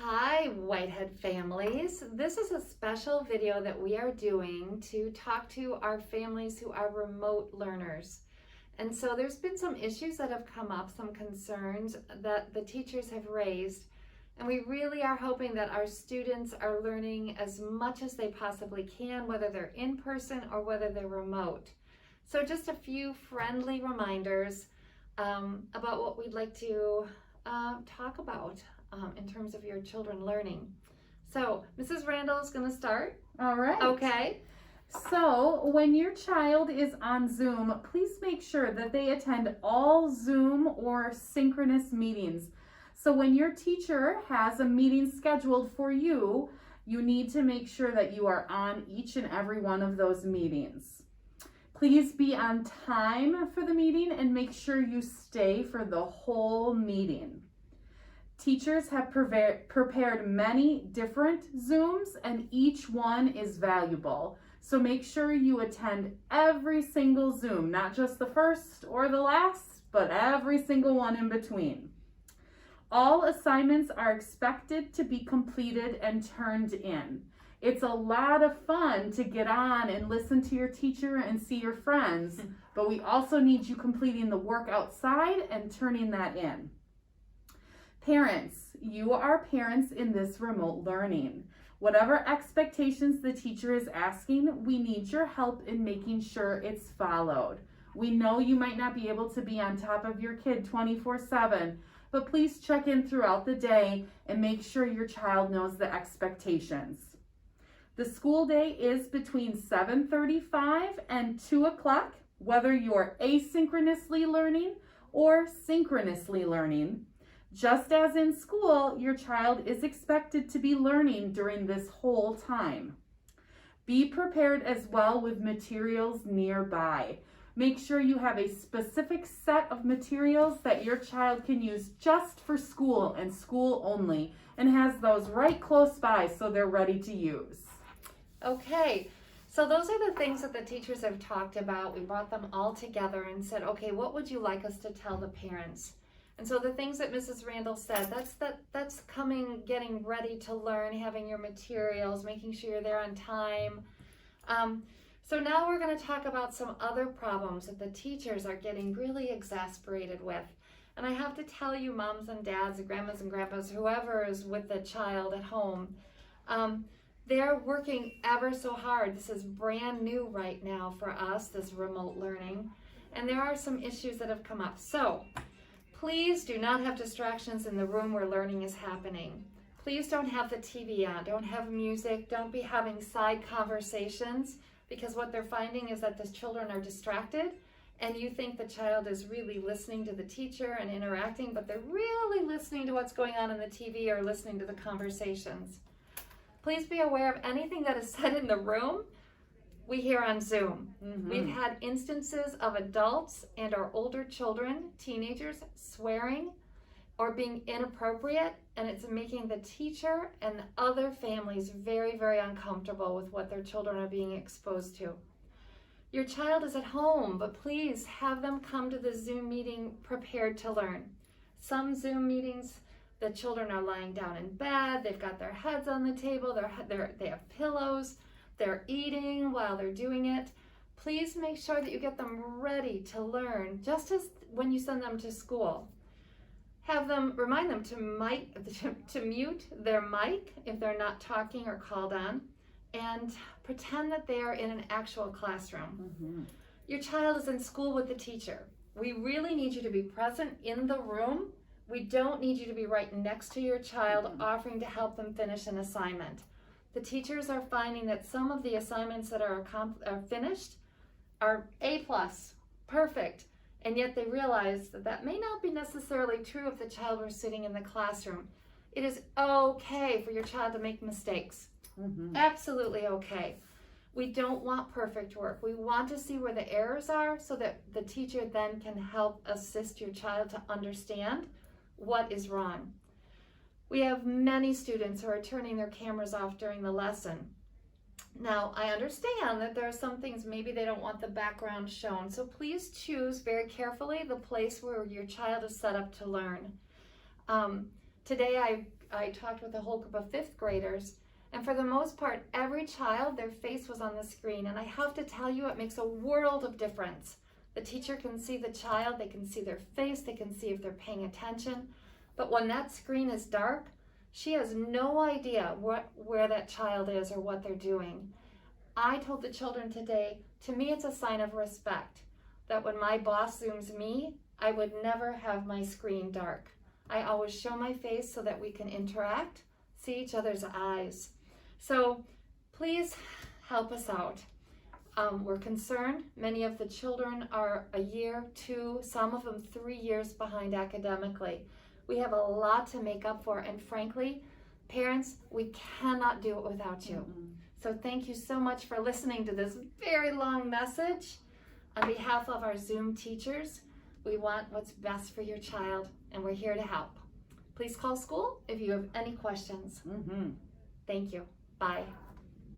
Hi, Whitehead families. This is a special video that we are doing to talk to our families who are remote learners. And so there's been some issues that have come up, some concerns that the teachers have raised. And we really are hoping that our students are learning as much as they possibly can, whether they're in person or whether they're remote. So just a few friendly reminders about what we'd like to talk about in terms of your children learning. So Mrs. Randall is going to start. All right. Okay. So when your child is on Zoom, please make sure that they attend all Zoom or synchronous meetings. So when your teacher has a meeting scheduled for you, you need to make sure that you are on each and every one of those meetings. Please be on time for the meeting and make sure you stay for the whole meeting. Teachers have prepared many different Zooms and each one is valuable. So make sure you attend every single Zoom, not just the first or the last, but every single one in between. All assignments are expected to be completed and turned in. It's a lot of fun to get on and listen to your teacher and see your friends, but we also need you completing the work outside and turning that in. Parents, you are parents in this remote learning. Whatever expectations the teacher is asking, we need your help in making sure it's followed. We know you might not be able to be on top of your kid 24/7, but please check in throughout the day and make sure your child knows the expectations. The school day is between 7:35 and 2 o'clock, whether you're asynchronously learning or synchronously learning. Just as in school, your child is expected to be learning during this whole time. Be prepared as well with materials nearby. Make sure you have a specific set of materials that your child can use just for school and school only, and has those right close by so they're ready to use. Okay, so those are the things that the teachers have talked about. We brought them all together and said, okay, what would you like us to tell the parents? And so the things that Mrs. Randall said, that's coming, getting ready to learn, having your materials, making sure you're there on time. So now we're going to talk about some other problems that the teachers are getting really exasperated with. And I have to tell you, moms and dads, grandmas and grandpas, whoever is with the child at home, they're working ever so hard. This is brand new right now for us, this remote learning. And there are some issues that have come up. So please do not have distractions in the room where learning is happening. Please don't have the TV on, don't have music, don't be having side conversations, because what they're finding is that the children are distracted and you think the child is really listening to the teacher and interacting, but they're really listening to what's going on in the TV or listening to the conversations. Please be aware of anything that is said in the room we hear on Zoom. We've had instances of adults and our older children, teenagers, swearing or being inappropriate, and it's making the teacher and other families very, very uncomfortable with what their children are being exposed to. Your child is at home, but please have them come to the Zoom meeting prepared to learn. Some Zoom meetings, the children are lying down in bed, they've got their heads on the table, they have pillows, they're eating while they're doing it. Please make sure that you get them ready to learn, just as when you send them to school. Remind them to mute their mic if they're not talking or called on, and pretend that they are in an actual classroom. Your child is in school with the teacher. We really need you to be present in the room. We don't need you to be right next to your child offering to help them finish an assignment. The teachers are finding that some of the assignments that are finished are A+, perfect, and yet they realize that that may not be necessarily true if the child were sitting in the classroom. It is okay for your child to make mistakes. Absolutely okay. We don't want perfect work. We want to see where the errors are so that the teacher then can help assist your child to understand what is wrong. We have many students who are turning their cameras off during the lesson. Now, I understand that there are some things maybe they don't want the background shown, so please choose very carefully the place where your child is set up to learn. Today I talked with a whole group of 5th graders, and for the most part, every child, their face was on the screen. And I have to tell you, it makes a world of difference. The teacher can see the child, they can see their face, they can see if they're paying attention. But when that screen is dark, she has no idea where that child is or what they're doing. I told the children today, to me it's a sign of respect that when my boss Zooms me, I would never have my screen dark. I always show my face so that we can interact, see each other's eyes. So please help us out. We're concerned. Many of the children are a year, 2, some of them 3 years behind academically. We have a lot to make up for, and frankly, parents, we cannot do it without you. Mm-hmm. So thank you so much for listening to this very long message. On behalf of our Zoom teachers, we want what's best for your child, and we're here to help. Please call school if you have any questions. Mm-hmm. Thank you. Bye.